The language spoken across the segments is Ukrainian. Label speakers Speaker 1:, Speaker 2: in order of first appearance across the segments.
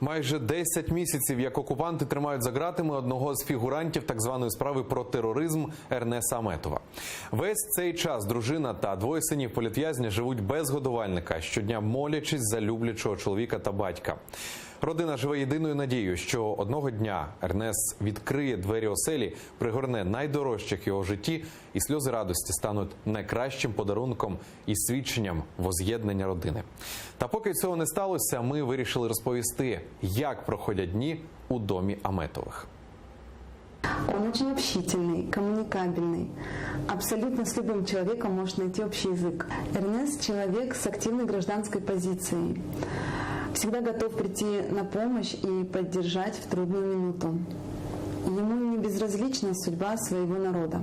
Speaker 1: Майже 10 місяців, як окупанти тримають за ґратами одного з фігурантів так званої справи про тероризм Ернеса Аметова. Весь цей час дружина та двоє синів політв'язня живуть без годувальника, щодня молячись за люблячого чоловіка та батька. Родина живе єдиною надією, що одного дня Ернес відкриє двері оселі, пригорне найдорожчих в його житті, і сльози радості стануть найкращим подарунком і свідченням воз'єднання родини. Та поки цього не сталося, ми вирішили розповісти, як проходять дні у домі Аметових.
Speaker 2: Он очень общительный, коммуникабельный. Абсолютно с любым человеком может найти общий язык. Эрнест – человек с активной гражданской позицией. Всегда готов прийти на помощь и поддержать в трудную минуту. Ему не безразлична судьба своего народа.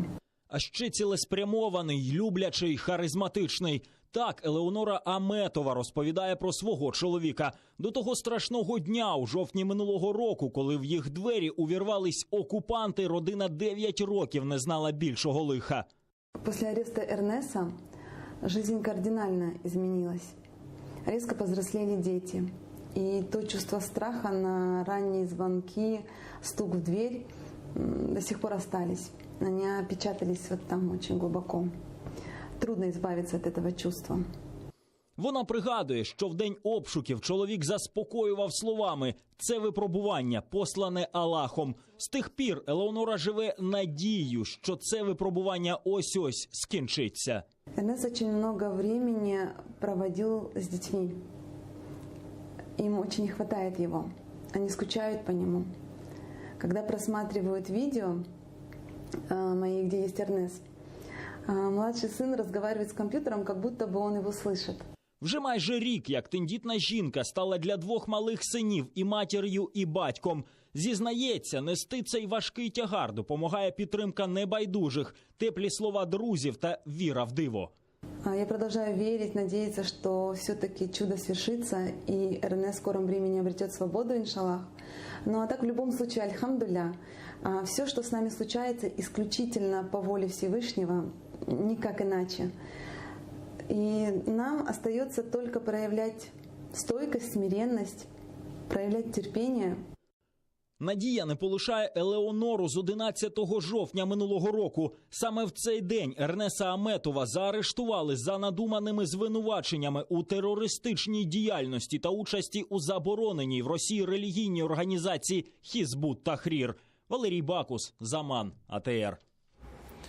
Speaker 3: А ще цілеспрямований, люблячий, харизматичний. Так Елеонора Аметова розповідає про свого чоловіка. До того страшного дня, у жовтні минулого року, коли в їх двері увірвались окупанти, родина 9 років не знала більшого лиха.
Speaker 2: После ареста Эрнеса жизнь кардинально изменилась. Резко повзрослели дети. И то чувство страха на ранние звонки, стук в дверь до сих пор остались. Они опечатались вот там очень глубоко. Трудно избавиться от этого чувства.
Speaker 3: Вона пригадує, що в день обшуків чоловік заспокоював словами «це випробування, послане Аллахом». З тих пір Елеонора живе надією, що це випробування ось-ось скінчиться.
Speaker 2: Эрнес очень много времени проводил с детьми. Им очень не хватает его. Они скучают по нему. Когда просматривают видео мои, где есть Эрнес, младший сын разговаривает с компьютером, как будто бы он его слышит.
Speaker 3: Вже майже рік, як тендітна жінка стала для двох малих синів і матір'ю, і батьком. Зізнається, нести цей важкий тягар допомагає підтримка небайдужих, теплі слова друзів та віра в диво.
Speaker 2: Я продолжаю верить, надеяться, что все-таки чудо свершится, и Эрнес в скором времени обретет свободу, иншаллах. Ну а так, в любом случае, альхамдулля, все, что с нами случается, исключительно по воле Всевышнего, никак иначе. И нам остается только проявлять стойкость, смиренность, проявлять терпение.
Speaker 3: Надія не полишає Елеонору з 11 жовтня минулого року. Саме в цей день Ернеса Аметова заарештували за надуманими звинуваченнями у терористичній діяльності та участі у забороненій в Росії релігійній організації Хізбут Тахрір. Валерій Бакус, Заман, АТР.